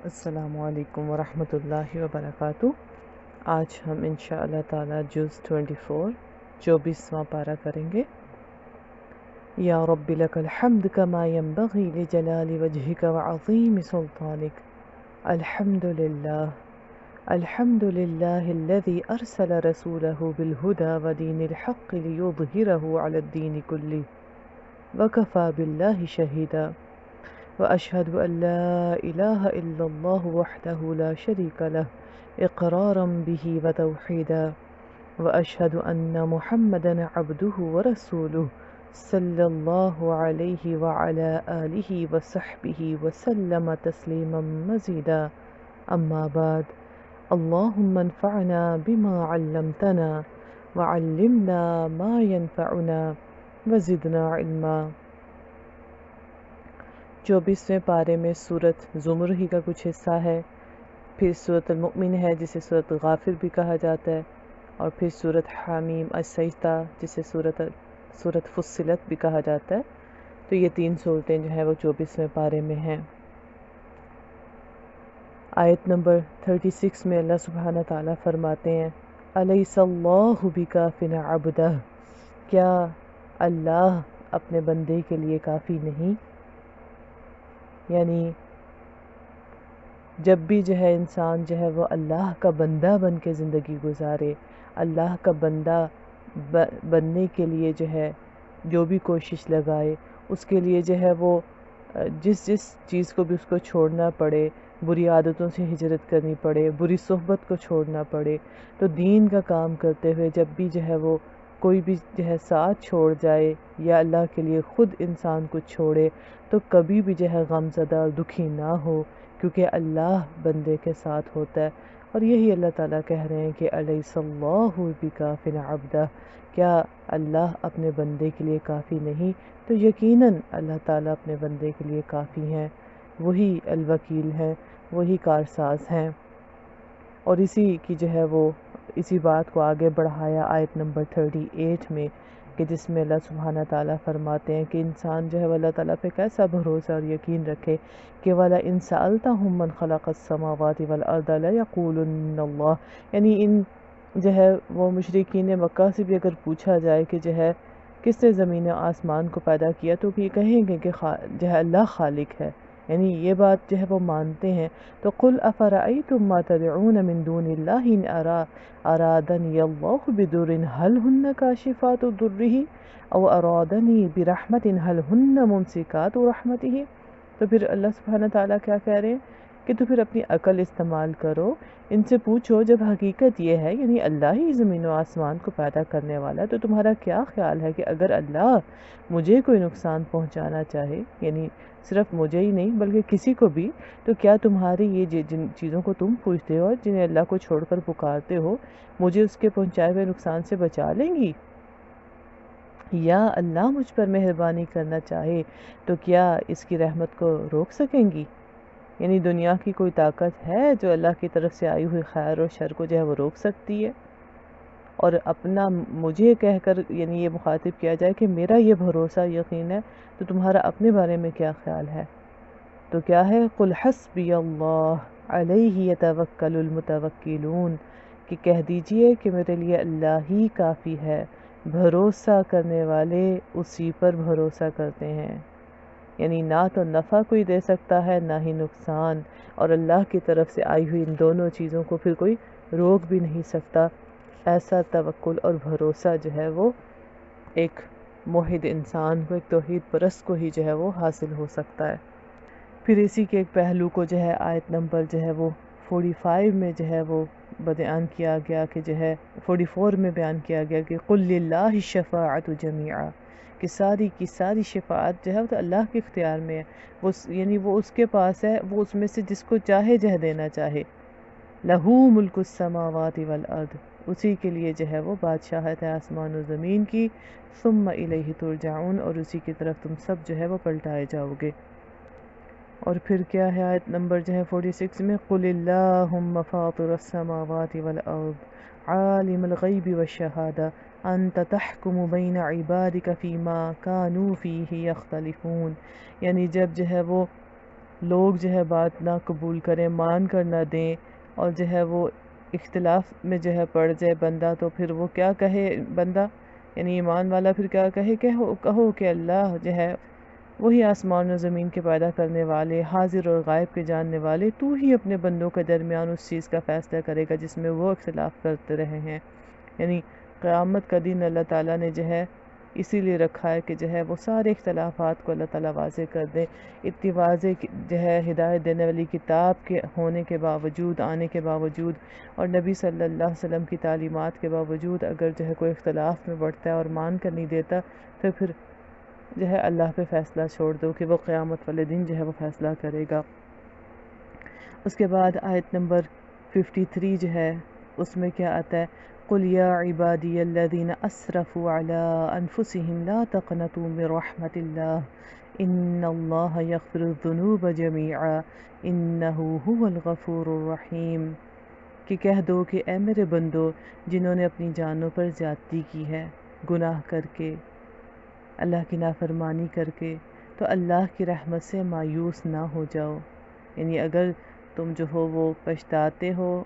السلام علیکم ورحمۃ اللہ وبرکاتہ۔ آج ہم انشاءاللہ تعالی جز 24واں پارہ کریں گے۔ یا رب لک الحمد کما ينبغی لجلال وجہک وعظیم سلطانک۔ الحمد للہ الذی ارسل رسولہ بالہدى ودین الحق لیظہرہ علی الدین کلہ وکفى باللہ شہیدا۔ وأشهد أن لا إله إلا الله وحده لا شريك له إقرارا به وتوحيدا، وأشهد أن محمدا عبده ورسوله صلى الله عليه وعلى آله وصحبه وسلم تسليما مزيدا. أما بعد، اللهم انفعنا بما علمتنا وعلمنا ما ينفعنا وزدنا علما۔ 24ویں پارے میں سورت زمر ہی کا کچھ حصہ ہے، پھر سورت المؤمن ہے جسے سورت غافر بھی کہا جاتا ہے، اور پھر سورت حامیم السجدہ جسے سورت فصلت بھی کہا جاتا ہے۔ تو یہ 3 صورتیں جو ہیں وہ 24ویں پارے میں ہیں۔ آیت نمبر 36 میں اللہ سبحانہ تعالیٰ فرماتے ہیں الیس اللہ بکاف عبدہ، کیا اللہ اپنے بندے کے لیے کافی نہیں؟ یعنی جب بھی جو ہے انسان جو ہے وہ اللہ کا بندہ بن کے زندگی گزارے، اللہ کا بندہ بننے کے لیے جو ہے جو بھی کوشش لگائے، اس کے لیے جو ہے وہ جس چیز کو بھی اس کو چھوڑنا پڑے، بری عادتوں سے ہجرت کرنی پڑے، بری صحبت کو چھوڑنا پڑے، تو دین کا کام کرتے ہوئے جب بھی جو ہے وہ کوئی بھی جو ہے ساتھ چھوڑ جائے یا اللہ کے لیے خود انسان کو چھوڑے تو کبھی بھی جو ہے غم زدہ اور دکھی نہ ہو، کیونکہ اللہ بندے کے ساتھ ہوتا ہے۔ اور یہی اللہ تعالیٰ کہہ رہے ہیں کہ الیس اللہ بکاف عبدہ، کیا اللہ اپنے بندے کے لیے کافی نہیں؟ تو یقیناً اللہ تعالیٰ اپنے بندے کے لیے کافی ہیں، وہی الوکیل ہیں، وہی کارساز ہیں۔ اور اسی کی جو ہے وہ اسی بات کو آگے بڑھایا آیت نمبر 38 میں، کہ جس میں اللہ سبحانہ تعالیٰ فرماتے ہیں کہ انسان جو ہے وہ اللہ تعالیٰ پہ کیسا بھروسہ اور یقین رکھے کہ وَلَئِن سَأَلْتَهُم مَّن خَلَقَ السَّمَاوَاتِ وَالْأَرْضَ لَيَقُولُنَّ اللَّهُ، یعنی ان جو ہے وہ مشرکین مکہ سے بھی اگر پوچھا جائے کہ جو ہے کس نے زمین و آسمان کو پیدا کیا تو یہ کہیں گے کہ جو ہے اللہ خالق ہے، یعنی یہ بات جو ہے وہ مانتے ہیں۔ تو قُلْ أَفَرَأَيْتُم مَّا تَدْعُونَ مِن دُونِ اللَّهِ إِنْ أَرَادَنِيَ اللَّهُ بِضُرٍّ هَلْ هُنَّ كَاشِفَاتُ ضُرِّهِ أَوْ أَرَادَنِي بِرَحْمَةٍ هَلْ هُنَّ مُمْسِكَاتُ رَحْمَتِهِ۔ تو پھر اللہ سبحانہ تعالیٰ کیا کہہ رہے ہیں کہ تو پھر اپنی عقل استعمال کرو، ان سے پوچھو جب حقیقت یہ ہے یعنی اللہ ہی زمین و آسمان کو پیدا کرنے والا ہے، تو تمہارا کیا خیال ہے کہ اگر اللہ مجھے کوئی نقصان پہنچانا چاہے، یعنی صرف مجھے ہی نہیں بلکہ کسی کو بھی، تو کیا تمہاری یہ جن چیزوں کو تم پوچھتے ہو جنہیں اللہ کو چھوڑ کر پکارتے ہو، مجھے اس کے پہنچائے ہوئے نقصان سے بچا لیں گی؟ یا اللہ مجھ پر مہربانی کرنا چاہے تو کیا اس کی رحمت کو روک سکیں گی؟ یعنی دنیا کی کوئی طاقت ہے جو اللہ کی طرف سے آئی ہوئی خیر اور شر کو جو ہے وہ روک سکتی ہے؟ اور اپنا مجھے کہہ کر یعنی یہ مخاطب کیا جائے کہ میرا یہ بھروسہ یقین ہے، تو تمہارا اپنے بارے میں کیا خیال ہے؟ تو کیا ہے قُلْ حَسْبِيَ اللَّهُ عَلَيْهِ يَتَوَكَّلُ الْمُتَوَكِّلُونَ، کہ کہہ دیجئے کہ میرے لیے اللہ ہی کافی ہے، بھروسہ کرنے والے اسی پر بھروسہ کرتے ہیں۔ یعنی نہ تو نفع کوئی دے سکتا ہے نہ ہی نقصان، اور اللہ کی طرف سے آئی ہوئی ان دونوں چیزوں کو پھر کوئی روک بھی نہیں سکتا۔ ایسا توکل اور بھروسہ جو ہے وہ ایک موحد انسان کو، ایک توحید پرست کو ہی جو ہے وہ حاصل ہو سکتا ہے۔ پھر اسی کے ایک پہلو کو جو ہے آیت نمبر جو ہے وہ 45 میں جو ہے وہ بیان کیا گیا کہ جو ہے 44 میں بیان کیا گیا کہ قُلْ لِلَّهِ الشَّفَاعَةُ جَمِيعًا، کہ ساری کی ساری شفاعت جو ہے وہ اللہ کے اختیار میں ہے، یعنی وہ اس کے پاس ہے، وہ اس میں سے جس کو چاہے جہ دینا چاہے۔ لَهُ مُلْكُ السَّمَاوَاتِ وَالْأَرْضِ، اسی کے لیے جو ہے وہ بادشاہت ہے آسمان و زمین کی، ثُمَّ إِلَيْهِ تُرْجَعُونَ، اور اسی کی طرف تم سب جو ہے وہ پلٹائے جاؤ گے۔ اور پھر کیا ہے آیت نمبر جو ہے 46 میں قُلِ اللَّهُمَّ فَاطِرَ السَّمَاوَاتِ وَالْأَرْضِ عَالِمَ الْغَيْبِ وَالشَّهَادَةِ أَنْتَ تَحْكُمُ بَيْنَ عِبَادِكَ فِي مَا كَانُوا فِيهِ يَخْتَلِفُونَ، یعنی جب جو ہے وہ لوگ جو ہے بات نہ قبول کریں، مان کر نہ دیں، اور جو ہے وہ اختلاف میں جو ہے پڑ جائے بندہ، تو پھر وہ کیا کہے بندہ، یعنی ایمان والا پھر کیا کہے کہ کہو کہ اللہ جو ہے وہی آسمان و زمین کے پیدا کرنے والے، حاضر اور غائب کے جاننے والے، تو ہی اپنے بندوں کے درمیان اس چیز کا فیصلہ کرے گا جس میں وہ اختلاف کرتے رہے ہیں۔ یعنی قیامت کا دن اللہ تعالیٰ نے جو ہے اسی لیے رکھا ہے کہ جو ہے وہ سارے اختلافات کو اللہ تعالیٰ واضح کر دے۔ اتنی واضح جو ہے ہدایت دینے والی کتاب کے ہونے کے باوجود، آنے کے باوجود، اور نبی صلی اللہ علیہ وسلم کی تعلیمات کے باوجود اگر جو ہے کوئی اختلاف میں بڑھتا ہے اور مان کر نہیں دیتا، تو پھر جو ہے اللہ پہ فیصلہ چھوڑ دو کہ وہ قیامت والے دن جو ہے وہ فیصلہ کرے گا۔ اس کے بعد آیت نمبر 53 جو ہے اس میں کیا آتا ہے، قُلْ يَا عِبَادِيَ الَّذِينَ أَسْرَفُوا عَلَىٰ أَنفُسِهِمْ لَا تَقْنَطُوا مِن رَحْمَةِ اللَّهِ إِنَّ اللَّهَ يَغْفِرُ الذُّنُوبَ جَمِيعًا إِنَّهُ هُوَ الْغَفُورُ الرَّحِيمُ، کہ کہہ دو کہ اے میرے بندو جنہوں نے اپنی جانوں پر زیادتی کی ہے، گناہ کر کے، اللہ کی نافرمانی کر کے، تو اللہ کی رحمت سے مایوس نہ ہو جاؤ۔ یعنی اگر تم جو ہو وہ پچھتاتے ہو،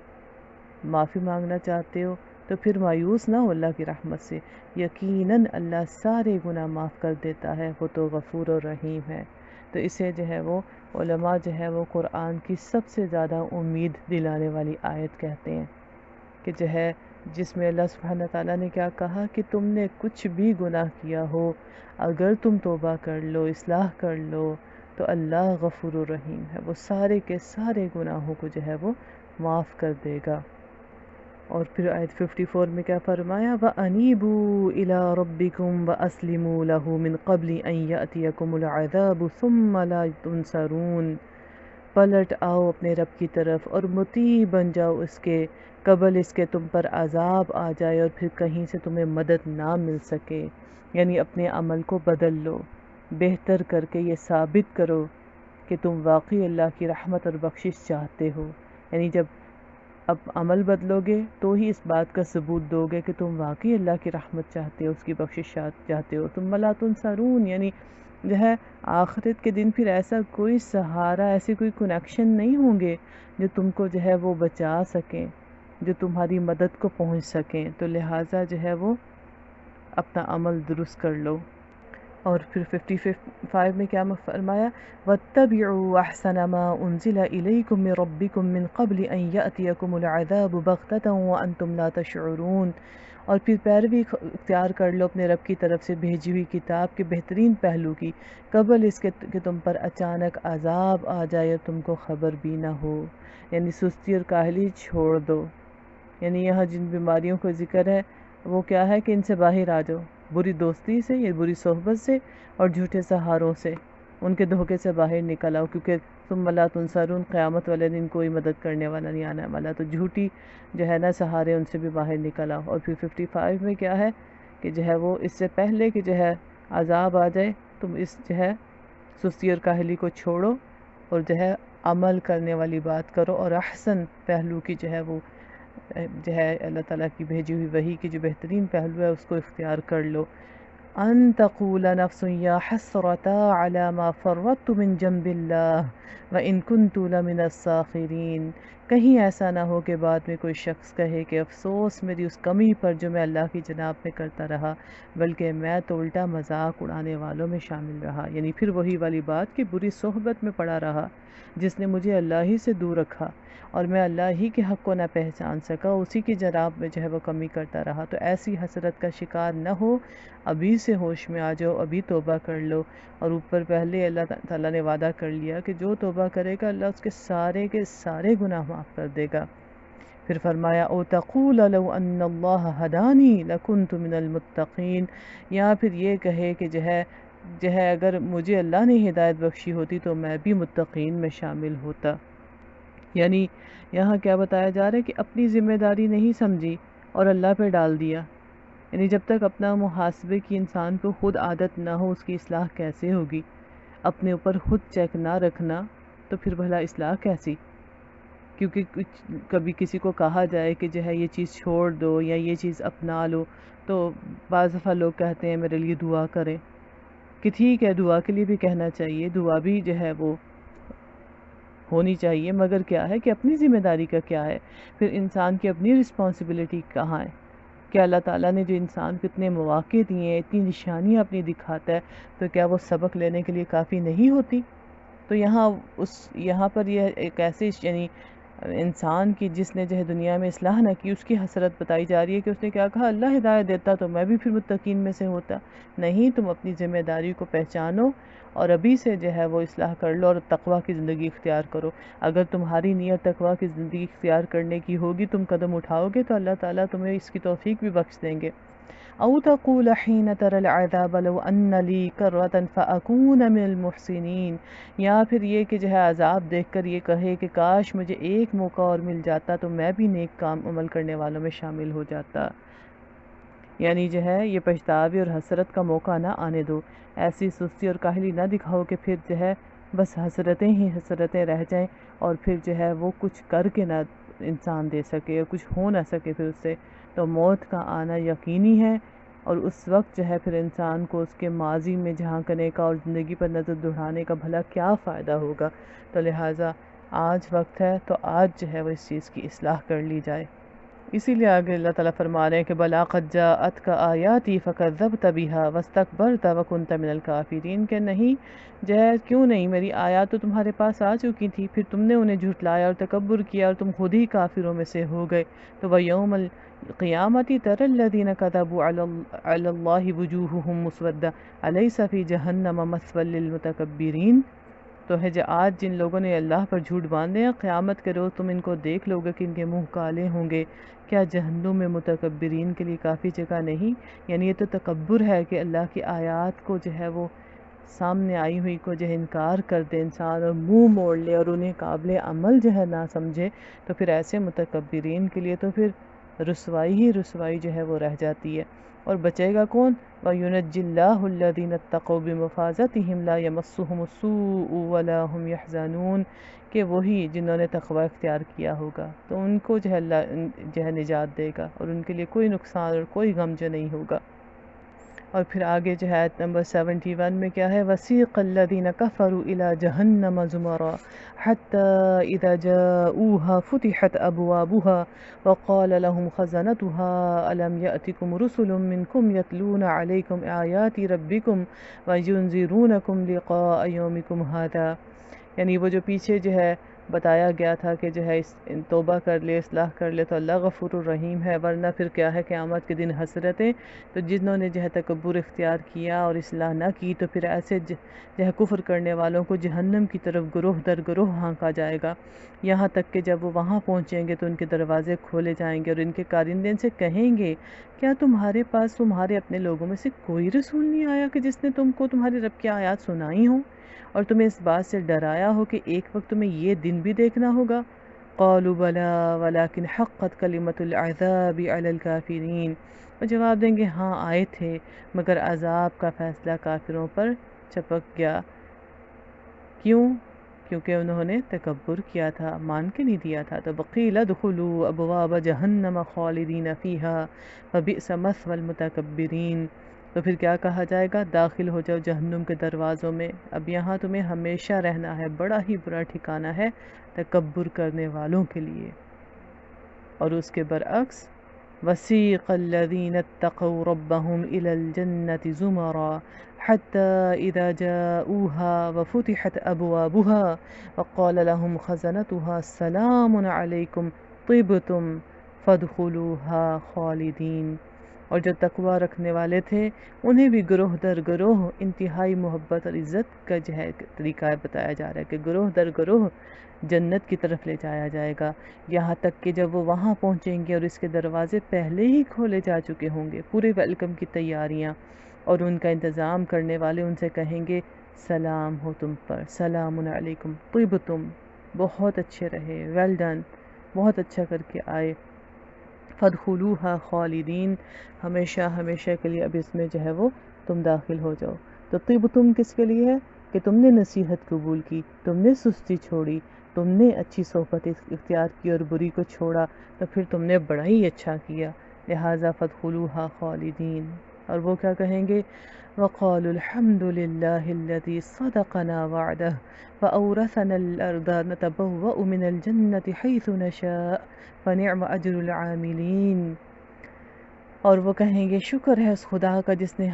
معافی مانگنا چاہتے ہو، تو پھر مایوس نہ ہو اللہ کی رحمت سے، یقیناً اللہ سارے گناہ معاف کر دیتا ہے، وہ تو غفور و رحیم ہے۔ تو اسے جو ہے وہ علماء جو ہے وہ قرآن کی سب سے زیادہ امید دلانے والی آیت کہتے ہیں، کہ جو ہے جس میں اللہ سبحانہ تعالیٰ نے کیا کہا کہ تم نے کچھ بھی گناہ کیا ہو، اگر تم توبہ کر لو، اصلاح کر لو، تو اللہ غفور الرحیم ہے، وہ سارے کے سارے گناہوں کو جو ہے وہ معاف کر دے گا۔ اور پھر آیت 54 میں کیا فرمایا، وَأَنِيبُوا إِلَىٰ رَبِّكُمْ وَأَسْلِمُوا لَهُ مِن قَبْلِ أَن يَأْتِيَكُمُ الْعَذَابُ ثُمَّ لَا تُنصَرُونَ، پلٹ آؤ اپنے رب کی طرف اور مطیع بن جاؤ اس کے، قبل اس کے تم پر عذاب آ جائے اور پھر کہیں سے تمہیں مدد نہ مل سکے۔ یعنی اپنے عمل کو بدل لو، بہتر کر کے یہ ثابت کرو کہ تم واقعی اللہ کی رحمت اور بخشش چاہتے ہو۔ یعنی جب اب عمل بدلو گے تو ہی اس بات کا ثبوت دو گے کہ تم واقعی اللہ کی رحمت چاہتے ہو، اس کی بخشش چاہتے ہو۔ تم لا تنصرون، یعنی جو ہے آخرت کے دن پھر ایسا کوئی سہارا، ایسی کوئی کنیکشن نہیں ہوں گے جو تم کو جو ہے وہ بچا سکیں، جو تمہاری مدد کو پہنچ سکیں۔ تو لہٰذا جو ہے وہ اپنا عمل درست کر لو۔ اور پھر 55 میں کیا فرمایا، وَاتَّبِعُوا أَحْسَنَ مَا أُنزِلَ إِلَيْكُم مِّن رَّبِّكُم مِّن قَبْلِ أَن يَأْتِيَكُمُ الْعَذَابُ بَغْتَةً وَأَنتُمْ لَا تَشْعُرُونَ، اور پھر پیروی اختیار کر لو اپنے رب کی طرف سے بھیجی ہوئی کتاب کے بہترین پہلو کی، قبل اس کے کہ تم پر اچانک عذاب آ جائے اور تم کو خبر بھی نہ ہو۔ یعنی سستی اور کاہلی چھوڑ دو۔ یعنی یہاں جن بیماریوں کا ذکر ہے وہ کیا ہے کہ ان سے باہر آ جاؤ، بری دوستی سے یا بری صحبت سے اور جھوٹے سہاروں سے، ان کے دھوکے سے باہر نکل آؤ، کیونکہ ثم لا تنصرون، قیامت والے دن کوئی مدد کرنے والا نہیں آنے والا، تو جھوٹی جو ہے نا سہارے، ان سے بھی باہر نکل آؤ۔ اور پھر 55 میں کیا ہے کہ جو ہے وہ اس سے پہلے کہ جو ہے عذاب آ جائے، تم اس جو ہے سستی اور کاہلی کو چھوڑو اور جو ہے عمل کرنے والی بات کرو، اور احسن پہلو کی جو ہے وہ جو ہے اللہ تعالیٰ کی بھیجی ہوئی وحی کی جو بہترین پہلو ہے اس کو اختیار کر لو۔ ان تقول نفس یا حسرتا علی ما فرطت من جنب اللہ وان کنت لمن الساخرین، کہیں ایسا نہ ہو کہ بعد میں کوئی شخص کہے کہ افسوس میری اس کمی پر جو میں اللہ کی جناب میں کرتا رہا، بلکہ میں تو الٹا مذاق اڑانے والوں میں شامل رہا۔ یعنی پھر وہی والی بات کہ بری صحبت میں پڑا رہا جس نے مجھے اللہ ہی سے دور رکھا، اور میں اللہ ہی کے حق کو نہ پہچان سکا، اسی کی جناب میں جو ہے وہ کمی کرتا رہا۔ تو ایسی حسرت کا شکار نہ ہو، ابھی سے ہوش میں آ جاؤ، ابھی توبہ کر لو۔ اور اوپر پہلے اللہ تعالیٰ نے وعدہ کر لیا کہ جو توبہ کرے گا اللہ اس کے سارے گناہ معاف کر دے گا۔ پھر فرمایا او تقول لو ان اللہ ہدانی لکنت من المتقین، یا پھر یہ کہے کہ جو ہے اگر مجھے اللہ نے ہدایت بخشی ہوتی تو میں بھی متقین میں شامل ہوتا۔ یعنی یہاں کیا بتایا جا رہا ہے کہ اپنی ذمہ داری نہیں سمجھی اور اللہ پہ ڈال دیا۔ یعنی جب تک اپنا محاسبے کی انسان کو خود عادت نہ ہو، اس کی اصلاح کیسے ہوگی؟ اپنے اوپر خود چیک نہ رکھنا تو پھر بھلا اصلاح کیسی؟ کیونکہ کبھی کسی کو کہا جائے کہ جو ہے یہ چیز چھوڑ دو یا یہ چیز اپنا لو، تو بعض دفعہ لوگ کہتے ہیں میرے لیے دعا کریں، کہ ٹھیک ہے دعا کے لیے بھی کہنا چاہیے، دعا بھی جو ہے وہ ہونی چاہیے، مگر کیا ہے کہ اپنی ذمہ داری کا کیا ہے؟ پھر انسان کی اپنی رسپانسبلٹی کہاں ہے؟ کہ اللہ تعالیٰ نے جو انسان کو اتنے مواقع دیے ہیں، اتنی نشانیاں اپنی دکھاتا ہے، تو کیا وہ سبق لینے کے لیے کافی نہیں ہوتی؟ تو یہاں پر یہ ایک ایسے یعنی انسان کی جس نے جو ہے دنیا میں اصلاح نہ کی، اس کی حسرت بتائی جا رہی ہے کہ اس نے کیا کہا، اللہ ہدایت دیتا تو میں بھی پھر متقین میں سے ہوتا۔ نہیں، تم اپنی ذمہ داری کو پہچانو اور ابھی سے جو ہے وہ اصلاح کر لو اور تقوی کی زندگی اختیار کرو۔ اگر تمہاری نیت تقوی کی زندگی اختیار کرنے کی ہوگی، تم قدم اٹھاؤ گے تو اللہ تعالیٰ تمہیں اس کی توفیق بھی بخش دیں گے۔ او تقول حین تر العذاب لو ان لی کرۃ فاکون من المحسنین، یا پھر یہ کہ جو ہے عذاب دیکھ کر یہ کہے کہ کاش مجھے ایک موقع اور مل جاتا تو میں بھی نیک کام عمل کرنے والوں میں شامل ہو جاتا۔ یعنی جو ہے یہ پچھتاوے اور حسرت کا موقع نہ آنے دو، ایسی سستی اور کاہلی نہ دکھاؤ کہ پھر جو ہے بس حسرتیں ہی حسرتیں رہ جائیں اور پھر جو ہے وہ کچھ کر کے نہ انسان دے سکے اور کچھ ہو نہ سکے پھر اس سے۔ تو موت کا آنا یقینی ہے، اور اس وقت جو ہے پھر انسان کو اس کے ماضی میں جھانکنے کا اور زندگی پر نظر دوڑانے کا بھلا کیا فائدہ ہوگا؟ تو لہٰذا آج وقت ہے تو آج جو ہے وہ اس چیز کی اصلاح کر لی جائے۔ اسی لیے آگے اللہ تعالیٰ فرما رہے ہیں کہ بلا قد جاءتک آیاتی فکذبت بها واستکبرت وکنت من الکافرین، کہ نہیں جو ہے کیوں نہیں، میری آیات تو تمہارے پاس آ چکی تھی، پھر تم نے انہیں جھٹلایا اور تکبر کیا اور تم خود ہی کافروں میں سے ہو گئے۔ تو وَيَوْمَ الْقِيَامَةِ تَرَى الَّذِينَ كَذَبُوا عَلَى اللَّهِ وُجُوهُهُمْ مُسْوَدَّةٌ أَلَيْسَ فِي جَهَنَّمَ مَثْوًى لِلْمُتَكَبِّرِينَ، تو ہے جو آج جن لوگوں نے اللہ پر جھوٹ باندھے ہیں، قیامت کے روز تم ان کو دیکھ لو گے کہ ان کے منہ کالے ہوں گے، کیا جہنم میں متکبرین کے لیے کافی جگہ نہیں؟ یعنی یہ تو تکبر ہے کہ اللہ کی آیات کو جو ہے وہ سامنے آئی ہوئی کو جو ہے انکار کر دے انسان اور منہ موڑ لے اور انہیں قابل عمل جو ہے نہ سمجھے، تو پھر ایسے متکبرین کے لیے تو پھر رسوائی ہی رسوائی جو ہے وہ رہ جاتی ہے۔ اور بچے گا کون؟ وَيُنَجِّي اللَّهُ الَّذِينَ اتَّقَوْا بِمَفَازَتِهِمْ لَا يَمَسُّهُمُ السُّوءُ وَلَا هُمْ يَحْزَنُونَ، کہ وہی جنہوں نے تقوی اختیار کیا ہوگا تو ان کو جو ہے اللہ جو ہے نجات دے گا اور ان کے لیے کوئی نقصان اور کوئی غم جو نہیں ہوگا۔ اور پھر آگے جو ہے آیت نمبر 71 میں کیا ہے، وَسِيقَ الَّذِينَ كَفَرُوا إِلَى جَهَنَّمَ زُمَرًا حَتَّى إِذَا جَاءُوهَا فُتِحَتْ أَبْوَابُهَا وَقَالَ لَهُمْ خَزَنَتُهَا أَلَمْ يَأْتِكُمْ رُسُلٌ مِّنكُمْ يَتْلُونَ عَلَيْكُمْ آيَاتِ رَبِّكُمْ وَيُنذِرُونَكُمْ لِقَاءَ يَوْمِكُمْ هَٰذَا، یعنی وہ جو پیچھے جو ہے بتایا گیا تھا کہ جو ہے توبہ کر لے، اصلاح کر لے تو اللہ غفور الرحیم ہے، ورنہ پھر کیا ہے قیامت کے دن حسرتیں۔ تو جنہوں نے جو ہے تکبر اختیار کیا اور اصلاح نہ کی تو پھر ایسے جو ہے کفر کرنے والوں کو جہنم کی طرف گروہ در گروہ ہانکا جائے گا، یہاں تک کہ جب وہ وہاں پہنچیں گے تو ان کے دروازے کھولے جائیں گے اور ان کے کارندے ان سے کہیں گے، کیا تمہارے پاس تمہارے اپنے لوگوں میں سے کوئی رسول نہیں آیا کہ جس نے تم کو تمہارے رب کی آیات سنائی ہوں اور تمہیں اس بات سے ڈرایا ہو کہ ایک وقت تمہیں یہ دن بھی دیکھنا ہوگا؟ قالوا بلا ولكن حقت کلمۃ العذاب علی الکافرین، وہ جواب دیں گے ہاں آئے تھے مگر عذاب کا فیصلہ کافروں پر چپک گیا۔ کیوں؟ کیونکہ انہوں نے تکبر کیا تھا، مان کے نہیں دیا تھا۔ تو وقیل ادخلوا ابواب جہنم خالدین فیہا فبئس مثوى المتکبرین، تو پھر کیا کہا جائے گا، داخل ہو جاؤ جہنم کے دروازوں میں، اب یہاں تمہیں ہمیشہ رہنا ہے، بڑا ہی برا ٹھکانہ ہے تکبر کرنے والوں کے لیے۔ اور اس کے برعکس وَسِيقَ الَّذِينَ اتَّقَوْا رَبَّهُمْ إِلَى الْجَنَّةِ زُمَرًا حَتَّى إِذَا جَاءُوهَا وَفُتِحَتْ أَبْوَابُهَا وَقَالَ لَهُمْ خَزَنَتُهَا سَلَامٌ عَلَيْكُمْ طِبْتُمْ فَادْخُلُوهَا خَالِدِينَ، اور جو تقوی رکھنے والے تھے انہیں بھی گروہ در گروہ انتہائی محبت اور عزت کا جو ہے طریقہ بتایا جا رہا ہے کہ گروہ در گروہ جنت کی طرف لے جایا جائے گا، یہاں تک کہ جب وہ وہاں پہنچیں گے اور اس کے دروازے پہلے ہی کھولے جا چکے ہوں گے، پورے ویلکم کی تیاریاں، اور ان کا انتظام کرنے والے ان سے کہیں گے سلام ہو تم پر، سلام علیکم طیبتم، بہت اچھے رہے، ویل ڈن، بہت اچھا کر کے آئے، فادخلوها خالدین، ہمیشہ ہمیشہ کے لیے اب اس میں جو ہے وہ تم داخل ہو جاؤ۔ تو طیبتم کس کے لیے ہے کہ تم نے نصیحت قبول کی، تم نے سستی چھوڑی، تم نے اچھی صحبت اختیار کی اور بری کو چھوڑا، تو پھر تم نے بڑا ہی اچھا کیا، لہٰذا فادخلوها خالدین۔ اور وہ کیا کہیں گے؟ وَقَالُوا الْحَمْدُ لِلَّهِ الَّذِي صَدَقَنَا وَعْدَهُ وَأَوْرَثَنَا الْأَرْضَ نَتَبَوَّأُ مِنَ الْجَنَّةِ حَيْثُ نَشَاءُ فَنِعْمَ أَجْرُ الْعَامِلِينَ۔ اور وہ کہیں گے شکر ہے اس خدا کا جس نے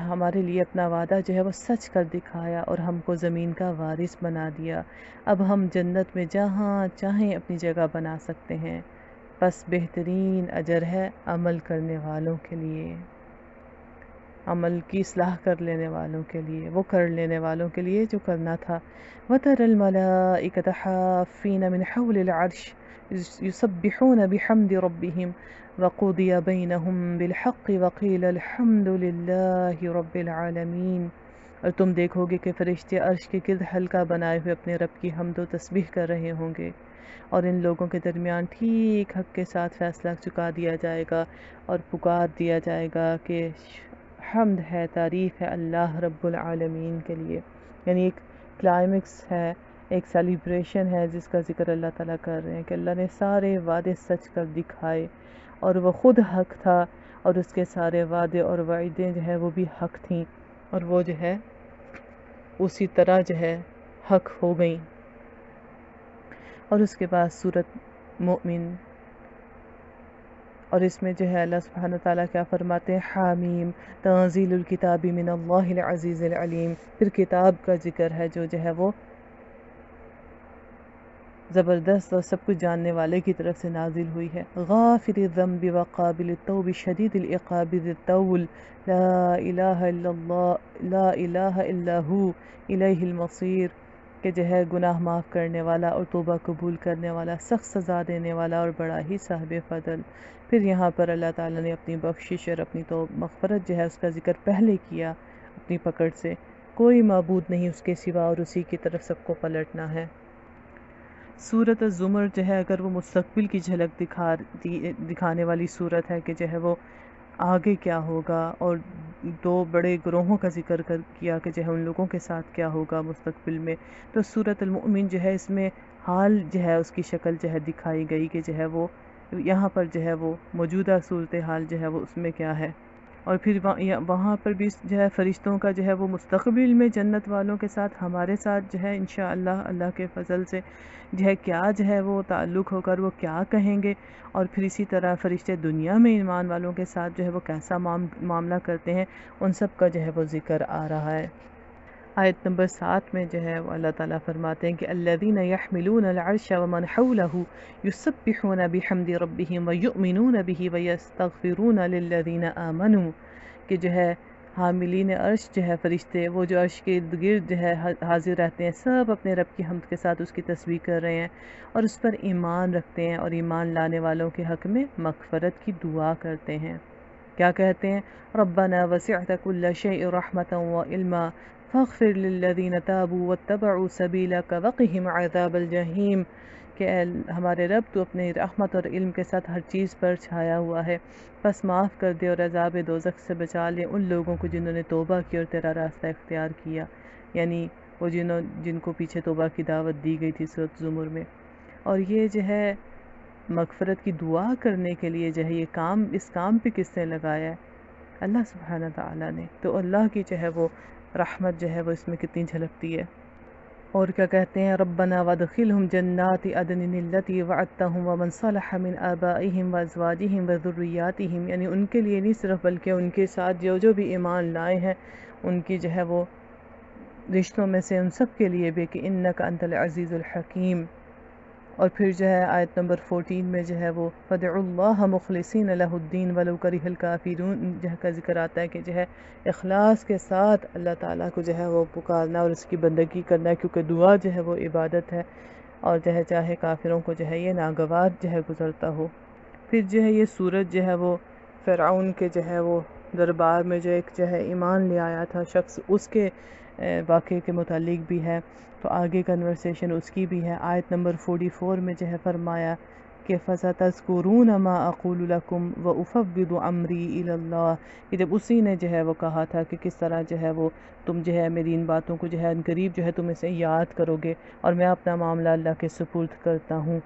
ہمارے لیے اپنا وعدہ جو ہے وہ سچ کر دکھایا اور ہم کو زمین کا وارث بنا دیا، اب ہم جنت میں جہاں چاہیں اپنی جگہ بنا سکتے ہیں، بس بہترین اجر ہے عمل کرنے والوں کے لیے، عمل کی اصلاح کر لینے والوں کے لیے، وہ کر لینے والوں کے لیے جو کرنا تھا۔ وَتَرَى الْمَلَائِكَةَ حَافِّينَ مِنْ حَوْلِ الْعَرْشِ يُسَبِّحُونَ بِحَمْدِ رَبِّهِمْ وَقُضِيَ بَيْنَهُمْ بِالْحَقِّ وَقِيلَ الْحَمْدُ لِلَّهِ رَبِّ الْعَالَمِينَ۔ اور تم دیکھو گے کہ فرشتے عرش کے گرد حلقہ بنائے ہوئے اپنے رب کی حمد و تسبیح کر رہے ہوں گے، اور ان لوگوں کے درمیان ٹھیک حق کے ساتھ فیصلہ چکا دیا جائے گا اور پکار دیا جائے گا کہ حمد ہے، تعریف ہے اللہ رب العالمین کے لیے۔ یعنی ایک کلائمیکس ہے، ایک سیلیبریشن ہے جس کا ذکر اللہ تعالیٰ کر رہے ہیں کہ اللہ نے سارے وعدے سچ کر دکھائے، اور وہ خود حق تھا، اور اس کے سارے وعدے اور وعیدیں جو ہے وہ بھی حق تھیں، اور وہ جو ہے اسی طرح جو ہے حق ہو گئیں۔ اور اس کے بعد سورۃ مومن، اور اس میں جو ہے اللہ سبحانہ وتعالیٰ کیا فرماتے ہیں؟ حامیم تنزیل الکتاب من اللہ العزیز العلیم۔ پھر کتاب کا ذکر ہے جو ہے وہ زبردست اور سب کچھ جاننے والے کی طرف سے نازل ہوئی ہے۔ غافر الذنب وقابل التوب شدید العقاب ذی الطول لا الہ الا اللہ لا الہ الا ہو الیہ المصیر، کہ جو ہے گناہ معاف کرنے والا اور توبہ قبول کرنے والا، سخت سزا دینے والا اور بڑا ہی صاحب فضل۔ پھر یہاں پر اللہ تعالیٰ نے اپنی بخشش اور اپنی مغفرت جو ہے اس کا ذکر پہلے کیا اپنی پکڑ سے، کوئی معبود نہیں اس کے سوا اور اسی کی طرف سب کو پلٹنا ہے۔ سورۃ الزمر جو ہے اگر وہ مستقبل کی جھلک دکھانے والی صورت ہے کہ جو ہے وہ آگے کیا ہوگا، اور دو بڑے گروہوں کا ذکر کیا کہ جو ہے ان لوگوں کے ساتھ کیا ہوگا مستقبل میں، تو سورۃ المؤمن جو ہے اس میں حال جو ہے اس کی شکل جو ہے دکھائی گئی کہ جو ہے وہ یہاں پر جو ہے وہ موجودہ صورتحال جو ہے وہ اس میں کیا ہے، اور پھر وہاں پر بھی جو ہے فرشتوں کا جو ہے وہ مستقبل میں جنت والوں کے ساتھ ہمارے ساتھ جو ہے انشاءاللہ اللہ کے فضل سے جو ہے کیا جو ہے وہ تعلق ہو کر وہ کیا کہیں گے، اور پھر اسی طرح فرشتے دنیا میں ایمان والوں کے ساتھ جو ہے وہ کیسا معاملہ کرتے ہیں، ان سب کا جو ہے وہ ذکر آ رہا ہے۔ آیت نمبر 7 میں جو ہے وہ اللہ تعالیٰ فرماتے ہیں کہ الذین یحملون العرش ومن حولہ یسبحون بحمد ربہم ویؤمنون بہ ویستغفرون للذین آمنوا، کہ جو ہے حاملین عرش جو ہے فرشتے وہ جو عرش کے ارد گرد جو ہے حاضر رہتے ہیں، سب اپنے رب کی حمد کے ساتھ اس کی تسبیح کر رہے ہیں اور اس پر ایمان رکھتے ہیں، اور ایمان لانے والوں کے حق میں مغفرت کی دعا کرتے ہیں۔ کیا کہتے ہیں؟ ربنا وسعت كل شيء رحمة وعلما فاغفر للذین تابوا واتبعوا سبیلک وقهم عذاب الجحیم، کہ ہمارے رب تو اپنے رحمت اور علم کے ساتھ ہر چیز پر چھایا ہوا ہے، بس معاف کر دے اور عذاب دوزخ سے بچا لے ان لوگوں کو جنہوں نے توبہ کی اور تیرا راستہ اختیار کیا، یعنی وہ جن کو پیچھے توبہ کی دعوت دی گئی تھی سورۃ زمر میں۔ اور یہ جو ہے مغفرت کی دعا کرنے کے لیے جو ہے یہ کام، اس کام پہ کس نے لگایا ہے؟ اللہ سبحانہ تعالیٰ نے۔ تو اللہ کی جو ہے وہ رحمت جو ہے وہ اس میں کتنی جھلکتی ہے۔ اور کیا کہتے ہیں؟ ربنا وادخلہم جنات عدن التی وعدتہم ومن صلح من آبائہم وازواجہم وذریاتہم، یعنی ان کے لیے نہیں صرف بلکہ ان کے ساتھ جو بھی ایمان لائے ہیں ان کی جو ہے وہ رشتوں میں سے ان سب کے لیے بھی، کہ انک انت العزیز الحکیم۔ اور پھر جو ہے آیت نمبر 14 میں جو ہے وہ فدعوا اللہ مخلصین لہ الدین ولو کرہ الکافرون جو کا ذکر آتا ہے کہ جو ہے اخلاص کے ساتھ اللہ تعالیٰ کو جو ہے وہ پکارنا اور اس کی بندگی کرنا ہے، کیونکہ دعا جو ہے وہ عبادت ہے، اور جو ہے چاہے کافروں کو جو ہے یہ ناگوار جو ہے گزرتا ہو۔ پھر جو ہے یہ سورج جو ہے وہ فرعون کے جو ہے وہ دربار میں جو ایک جو ہے ایمان لے آیا تھا شخص، اس کے واقعے کے متعلق بھی ہے، تو آگے کنورسیشن اس کی بھی ہے۔ آیت نمبر 44 میں جو ہے فرمایا کہ فَسَتَذْكُرُونَ مَا أَقُولُ لَكُمْ وَأُفَوِّضُ أَمْرِي إِلَى اللَّهِ، کہ جب اسی نے جو ہے وہ کہا تھا کہ کس طرح جو ہے وہ تم جو ہے میری ان باتوں کو جو ہے قریب جو ہے تم اسے یاد کرو گے، اور میں اپنا معاملہ اللہ کے سپرد کرتا ہوں۔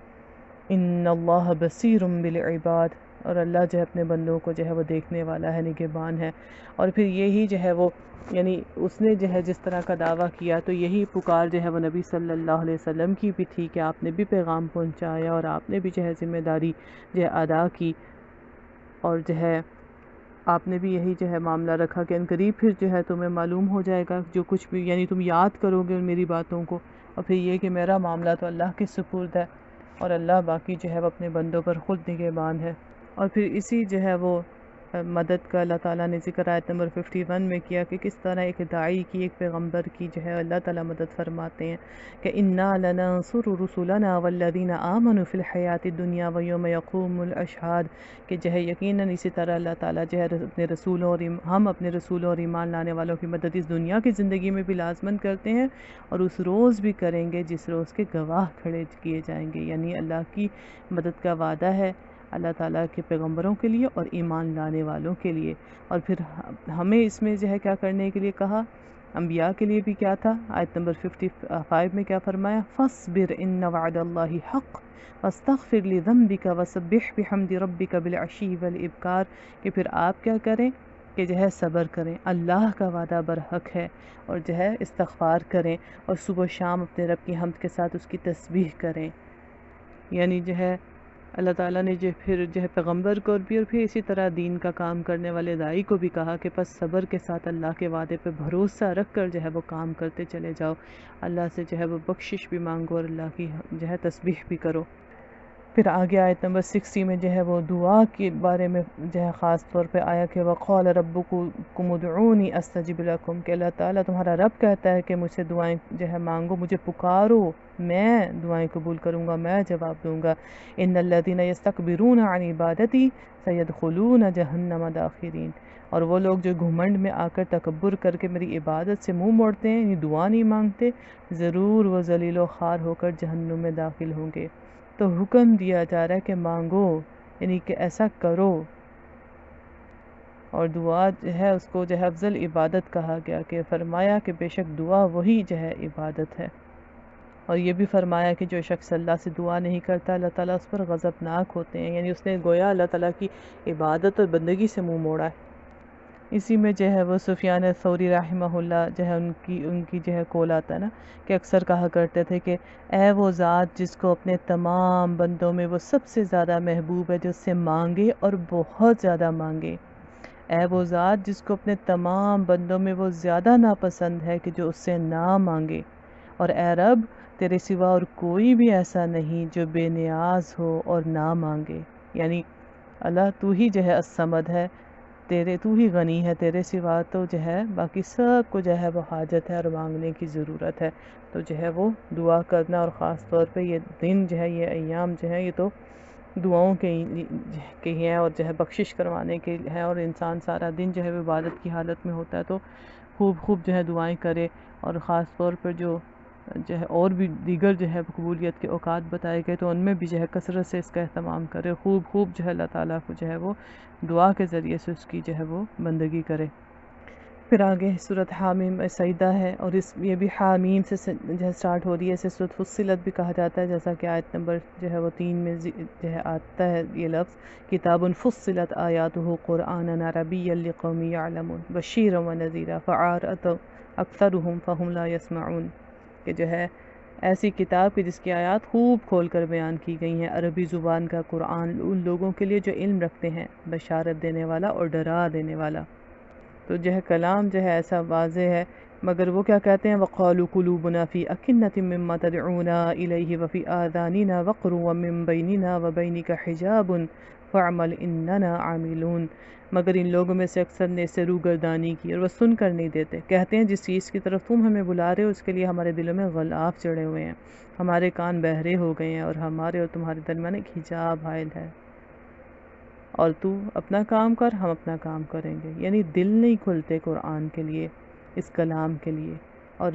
ان اللہ بصیر بالعباد، اور اللہ جو ہے اپنے بندوں کو جو ہے وہ دیکھنے والا ہے، نگہبان ہے۔ اور پھر یہی جو ہے وہ یعنی اس نے جو ہے جس طرح کا دعویٰ کیا تو یہی پکار جو ہے وہ نبی صلی اللہ علیہ وسلم کی بھی تھی کہ آپ نے بھی پیغام پہنچایا اور آپ نے بھی جو ہے ذمہ داری جو ہے ادا کی، اور جو ہے آپ نے بھی یہی جو ہے معاملہ رکھا کہ عنقریب پھر جو ہے تمہیں معلوم ہو جائے گا جو کچھ بھی، یعنی تم یاد کرو گے میری باتوں کو، اور پھر یہ کہ میرا معاملہ تو اللہ کے سپرد ہے اور اللہ باقی جو ہے وہ اپنے بندوں پر خود نگہبان ہے۔ اور پھر اسی جو ہے وہ مدد کا اللہ تعالیٰ نے ذکر آیت نمبر 51 میں کیا کہ کس طرح ایک داعی کی، ایک پیغمبر کی جو ہے اللہ تعالیٰ مدد فرماتے ہیں کہ اِنَّا لَنَنصُرُ رُسُلَنَا وَالَّذِينَ آمَنُوا فِي الْحَيَاةِ الدُّنْيَا وَيَوْمَ يَقُومُ الْأَشْهَادُ کہ جو ہے یقیناً اسی طرح اللہ تعالیٰ جو ہے اپنے رسولوں اور ہم اپنے رسولوں اور ایمان لانے والوں کی مدد اس دنیا کی زندگی میں بھی لازماً کرتے ہیں اور اس روز بھی کریں گے جس روز کے گواہ کھڑے کیے جائیں گے، یعنی اللہ کی مدد کا وعدہ ہے اللہ تعالیٰ کے پیغمبروں کے لیے اور ایمان لانے والوں کے لیے۔ اور پھر ہمیں اس میں جو ہے کیا کرنے کے لیے کہا، انبیاء کے لیے بھی کیا تھا، آیت نمبر 55 میں کیا فرمایا، فَاصْبِرْ إِنَّ وَعْدَ اللَّهِ حَقٌّ وَاسْتَغْفِرْ لِذَنبِكَ وَسَبِّحْ بِحَمْدِ رَبِّكَ بِالْعَشِيِّ وَالْإِبْكَارِ کہ پھر آپ کیا کریں کہ جو ہے صبر کریں، اللہ کا وعدہ برحق ہے، اور جو ہے استغفار کریں اور صبح و شام اپنے رب کی حمد کے ساتھ اس کی تسبیح کریں۔ یعنی جو ہے اللہ تعالیٰ نے جو پھر جو ہے پیغمبر کو بھی اور پھر اسی طرح دین کا کام کرنے والے داعی کو بھی کہا کہ پس صبر کے ساتھ اللہ کے وعدے پہ بھروسہ رکھ کر جو ہے وہ کام کرتے چلے جاؤ، اللہ سے جو ہے وہ بخشش بھی مانگو اور اللہ کی جو ہے تسبیح بھی کرو۔ پھر آگے آیت نمبر 60 میں جو ہے وہ دعا کے بارے میں جو ہے خاص طور پہ آیا کہ وَقَالَ رَبُّكُمُ ادْعُونِي أَسْتَجِبْ لَكُمْ کہ اللہ تعالیٰ تمہارا رب کہتا ہے کہ مجھ سے دعائیں جو ہے مانگو، مجھے پکارو، میں دعائیں قبول کروں گا، میں جواب دوں گا۔ إِنَّ الَّذِينَ يَسْتَكْبِرُونَ عَنْ عِبَادَتِي سَيَدْخُلُونَ جَهَنَّمَ دَاخِرِينَ اور وہ لوگ جو گھمنڈ میں آ کر تکبر کر کے میری عبادت سے منہ موڑتے ہیں، یعنی دعا نہیں مانگتے، ضرور وہ ذلیل و خوار ہو کر جہنم میں داخل ہوں گے۔ تو حکم دیا جا رہا ہے کہ مانگو، یعنی کہ ایسا کرو، اور دعا جو ہے اس کو جو ہے افضل عبادت کہا گیا کہ فرمایا کہ بے شک دعا وہی جو ہے عبادت ہے، اور یہ بھی فرمایا کہ جو شخص اللہ سے دعا نہیں کرتا اللہ تعالیٰ اس پر غضبناک ہوتے ہیں، یعنی اس نے گویا اللہ تعالیٰ کی عبادت اور بندگی سے منہ موڑا ہے۔ اسی میں جو ہے وہ سفیان ثوری رحمہ اللہ جو ہے ان کی جو ہے قول آتا ہے نا کہ اکثر کہا کرتے تھے کہ اے وہ ذات جس کو اپنے تمام بندوں میں وہ سب سے زیادہ محبوب ہے جو اس سے مانگے اور بہت زیادہ مانگے، اے وہ ذات جس کو اپنے تمام بندوں میں وہ زیادہ ناپسند ہے کہ جو اس سے نہ مانگے، اور اے رب تیرے سوا اور کوئی بھی ایسا نہیں جو بے نیاز ہو اور نہ مانگے، یعنی اللہ تو ہی جو ہے الصمد ہے، تو ہی غنی ہے، تیرے سوا تو جو ہے باقی سب کو جو ہے وہ حاجت ہے اور مانگنے کی ضرورت ہے۔ تو جو ہے وہ دعا کرنا، اور خاص طور پہ یہ دن جو ہے، یہ ایام جو ہے، یہ تو دعاؤں کے ہی ہیں اور جو ہے بخشش کروانے کے ہیں، اور انسان سارا دن جو ہے وہ عبادت کی حالت میں ہوتا ہے تو خوب جو ہے دعائیں کرے، اور خاص طور پر جو ہے اور بھی دیگر جو ہے قبولیت کے اوقات بتائے گئے تو ان میں بھی جو ہے کثرت سے اس کا اہتمام کرے، خوب جو ہے اللہ تعالیٰ کو جو ہے وہ دعا کے ذریعے سے اس کی جو ہے وہ بندگی کرے۔ پھر آگے صورت حامیم سجدہ ہے، اور یہ بھی حامیم سے جو ہے سٹارٹ ہو رہی ہے، اسے صورت فصلت بھی کہا جاتا ہے، جیسا کہ آیت نمبر جو ہے وہ 3 میں جو ہے آتا ہے یہ لفظ، کتاب فصلت آیاتہ قرآنا عربیا لقوم یعلمون بشیرا ونذیرا فعارض اکثرهم فهم لا یسمعون کہ جو ہے ایسی کتاب کی جس کی آیات خوب کھول کر بیان کی گئی ہیں، عربی زبان کا قرآن ان لوگوں کے لیے جو علم رکھتے ہیں، بشارت دینے والا اور ڈرا دینے والا۔ تو جو ہے کلام جو ہے ایسا واضح ہے، مگر وہ کیا کہتے ہیں، وَقَالُوا قُلُوبُنَا فِي أَكِنَّةٍ مِّمَّا تَدْعُونَا إِلَيْهِ وَفِي آذَانِنَا وَقْرٌ وَمِن بَيْنِنَا وَبَيْنِكَ حِجَابٌ فَاعْمَلْ إِنَّنَا عَامِلُونَ مگر ان لوگوں میں سے اکثر نے اسے روگردانی کی اور وہ سن کر نہیں دیتے، کہتے ہیں جس چیز کی طرف تم ہمیں بلا رہے ہو اس کے لیے ہمارے دلوں میں غلاف چڑھے ہوئے ہیں، ہمارے کان بہرے ہو گئے ہیں، اور ہمارے اور تمہارے درمیان ایک حجاب حائل ہے، اور تو اپنا کام کر ہم اپنا کام کریں گے، یعنی دل نہیں کھلتے قرآن کے لیے، اس کلام کے لیے، اور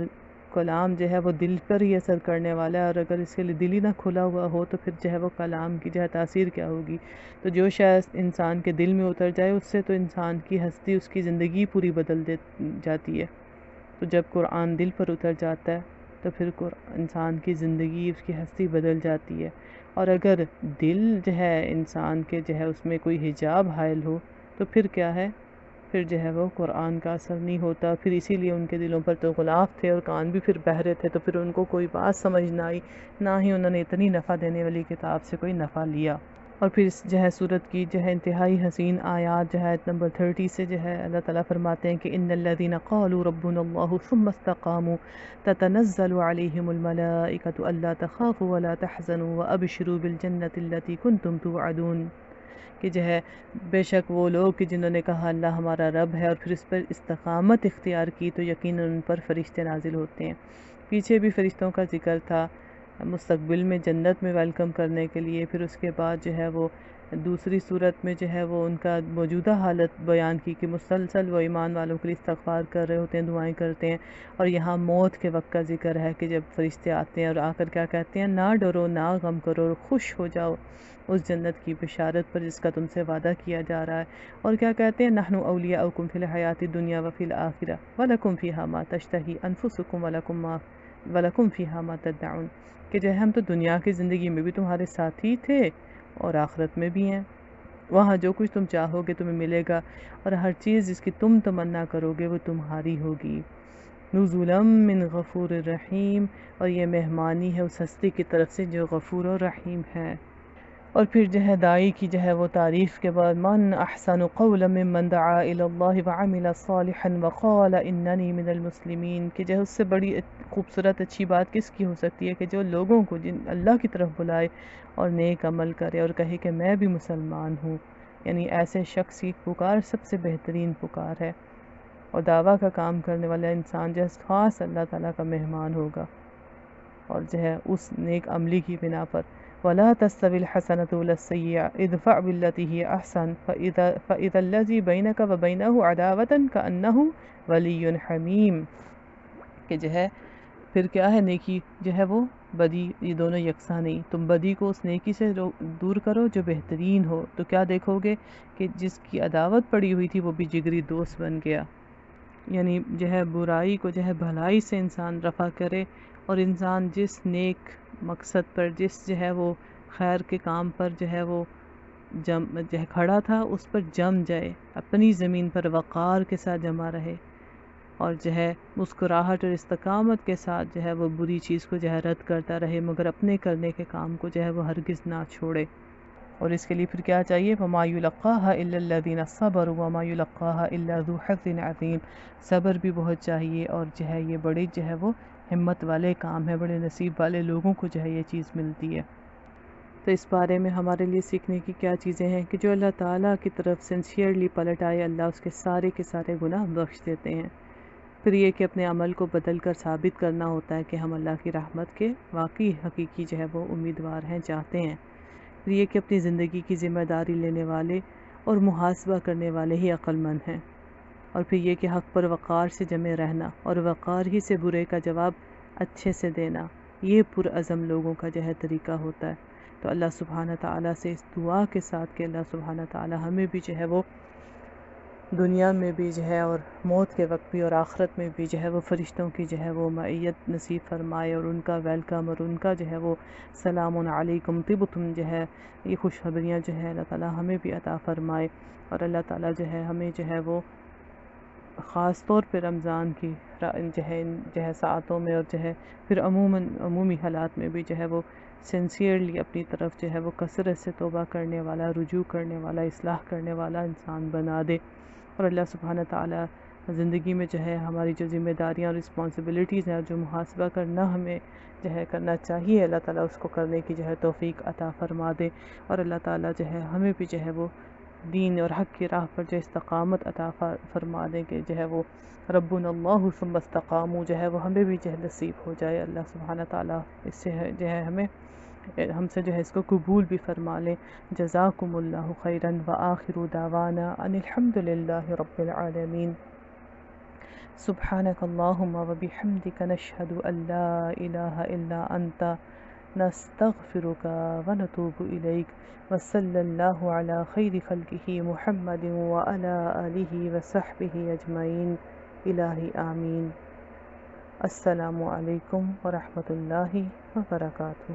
کلام جو ہے وہ دل پر ہی اثر کرنے والا ہے، اور اگر اس کے لیے دل ہی نہ کھلا ہوا ہو تو پھر جو ہے وہ کلام کی جو ہے تاثیر کیا ہوگی۔ تو جو شاید انسان کے دل میں اتر جائے اس سے تو انسان کی ہستی، اس کی زندگی پوری بدل جاتی ہے۔ تو جب قرآن دل پر اتر جاتا ہے تو پھر انسان کی زندگی، اس کی ہستی بدل جاتی ہے۔ اور اگر دل جو ہے انسان کے جو ہے اس میں کوئی حجاب حائل ہو تو پھر کیا ہے، پھر جو ہے وہ قرآن کا اثر نہیں ہوتا۔ پھر اسی لیے ان کے دلوں پر تو غلاف تھے اور کان بھی پھر بہرے تھے، تو پھر ان کو کوئی بات سمجھ نہ آئی، نہ ہی انہوں نے اتنی نفع دینے والی کتاب سے کوئی نفع لیا۔ اور پھر اس جو ہے سورت کی جو ہے انتہائی حسین آیات جو ہے آیت نمبر 30 سے جو ہے اللہ تعالیٰ فرماتے ہیں کہ ان الذین قالوا ربنا اللہ ثم استقاموا تتنزل علیہم الملائکۃ الا تخافوا ولا تحزنوا وابشروا بالجنۃ التي کنتم توعدون، کہ جو ہے بے شک وہ لوگ کہ جنہوں نے کہا اللہ ہمارا رب ہے اور پھر اس پر استقامت اختیار کی تو یقیناً ان پر فرشتے نازل ہوتے ہیں۔ پیچھے بھی فرشتوں کا ذکر تھا مستقبل میں جنت میں ویلکم کرنے کے لیے، پھر اس کے بعد جو ہے وہ دوسری صورت میں جو ہے وہ ان کا موجودہ حالت بیان کی کہ مسلسل وہ ایمان والوں کے لیے استغفار کر رہے ہوتے ہیں، دعائیں کرتے ہیں، اور یہاں موت کے وقت کا ذکر ہے کہ جب فرشتے آتے ہیں اور آ کر کیا کہتے ہیں، نہ ڈرو نہ غم کرو اور خوش ہو جاؤ اس جنت کی بشارت پر جس کا تم سے وعدہ کیا جا رہا ہے۔ اور کیا کہتے ہیں، نحن اولیاؤکم فی الحیات الدنیا وفی الآخرہ ولکم فیہا ما تشتہی انفسکم ولکم فیہا ما تدعون، کہ جو ہے ہم تو دنیا کی زندگی میں بھی تمہارے ساتھی تھے اور آخرت میں بھی ہیں، وہاں جو کچھ تم چاہو گے تمہیں ملے گا، اور ہر چیز جس کی تم تمنا کرو گے وہ تمہاری ہوگی۔ نزلا من غفور الرحیم، اور یہ مہمانی ہے اس ہستی کی طرف سے جو غفور و رحیم ہے۔ اور پھر جو ہے دائی کی جو ہے وہ تعریف کے بعد من احسن قولا ممن دعا الی اللہ وعمل صالحا وقال اننی من المسلمین، کہ جو ہے اس سے بڑی خوبصورت اچھی بات کس کی ہو سکتی ہے کہ جو لوگوں کو اللہ کی طرف بلائے اور نیک عمل کرے اور کہے کہ میں بھی مسلمان ہوں، یعنی ایسے شخص کی پکار سب سے بہترین پکار ہے۔ اور دعویٰ کا کام کرنے والا انسان جو ہے خاص اللہ تعالیٰ کا مہمان ہوگا، اور جو ہے اس نیک عملی کی بنا پر وَلَا تَسْتَوِي الْحَسَنَةُ وَلَا السَّيِّئَةُ ادْفَعْ بِالَّتِي هِيَ أَحْسَنُ فَإِذَا الَّذِي بَيْنَكَ وَبَيْنَهُ عَدَاوَةٌ كَأَنَّهُ وَلِيٌّ حَمِيمٌ، کہ جو ہے پھر کیا ہے، نیکی جو ہے وہ بدی یہ دونوں یکساں نہیں، تم بدی کو اس نیکی سے دور کرو جو بہترین ہو، تو کیا دیکھو گے کہ جس کی عداوت پڑی ہوئی تھی وہ بھی جگری دوست بن گیا۔ یعنی جو ہے برائی کو جو ہے بھلائی سے انسان رفع کرے، اور انسان جس نیک مقصد پر، جس جو ہے وہ خیر کے کام پر جو ہے وہ جو ہے کھڑا تھا اس پر جم جائے، اپنی زمین پر وقار کے ساتھ جمع رہے، اور جو ہے مسکراہٹ اور استقامت کے ساتھ جو ہے وہ بری چیز کو جو ہے رد کرتا رہے، مگر اپنے کرنے کے کام کو جو ہے وہ ہرگز نہ چھوڑے۔ اور اس کے لیے پھر کیا چاہیے، وَمَا يُلَقَّاهَا إِلَّا الَّذِينَ صَبَرُوا وَمَا يُلَقَّاهَا إِلَّا ذُو حَظٍّ عَظِيمٍ، صبر بھی بہت چاہیے، اور جو ہے یہ بڑے جو ہے وہ ہمت والے کام ہے، بڑے نصیب والے لوگوں کو جو ہے یہ چیز ملتی ہے۔ تو اس بارے میں ہمارے لیے سیکھنے کی کیا چیزیں ہیں کہ جو اللہ تعالیٰ کی طرف سنسیئرلی پلٹ آئے، اللہ اس کے سارے گناہ بخش دیتے ہیں۔ پھر یہ کہ اپنے عمل کو بدل کر ثابت کرنا ہوتا ہے کہ ہم اللہ کی رحمت کے واقعی حقیقی جو ہے وہ امیدوار ہیں، چاہتے ہیں۔ پھر یہ کہ اپنی زندگی کی ذمہ داری لینے والے اور محاسبہ کرنے والے ہی عقل مند ہیں۔ اور پھر یہ کہ حق پر وقار سے جمے رہنا اور وقار ہی سے برے کا جواب اچھے سے دینا، یہ پرعزم لوگوں کا جو ہے طریقہ ہوتا ہے۔ تو اللہ سبحانہ تعالیٰ سے اس دعا کے ساتھ کہ اللہ سبحانہ تعالیٰ ہمیں بھی جو ہے وہ دنیا میں بھی جو ہے اور موت کے وقت بھی اور آخرت میں بھی جو ہے وہ فرشتوں کی جو ہے وہ معیت نصیب فرمائے، اور ان کا ویلکم اور ان کا جو ہے وہ سلام علیکم طبتم جو ہے یہ خوشخبریاں جو ہے اللہ تعالیٰ ہمیں بھی عطا فرمائے، اور اللہ تعالیٰ جو ہے ہمیں جو ہے وہ خاص طور پہ رمضان کی جو ہے ساعتوں میں اور جو ہے پھر عمومی حالات میں بھی جو ہے وہ سنسیئرلی اپنی طرف جو ہے وہ کثرت سے توبہ کرنے والا، رجوع کرنے والا، اصلاح کرنے والا انسان بنا دے۔ اور اللہ سبحانہ تعالیٰ زندگی میں جو ہے ہماری جو ذمہ داریاں اور رسپانسبلٹیز ہیں، جو محاسبہ کرنا ہمیں جو ہے کرنا چاہیے، اللہ تعالیٰ اس کو کرنے کی جو ہے توفیق عطا فرما دے، اور اللہ تعالیٰ جو ہے ہمیں بھی جو ہے وہ دین اور حق کی راہ پر جو استقامت عطا فرما دیں کہ جو ہے وہ ربنا اللہ ثم استقاموا جو ہے وہ ہمیں بھی جو ہے نصیب ہو جائے۔ اللہ سبحانہ تعالیٰ اس سے جو ہے ہم سے جو ہے اس کو قبول بھی فرما لیں۔ جزاکم اللہ خیرا وآخر دعوانا ان الحمد للہ رب العالمین۔ سبحانک اللہم وبحمدک نشہد ان لا الہ الا انت نستغفرک ونتوب الیک، وصلی اللہ علی خیر خلقہ محمد وعلی آلہ وصحبہ اجمعین۔ الہی آمین۔ السلام علیکم ورحمۃ اللہ وبرکاتہ۔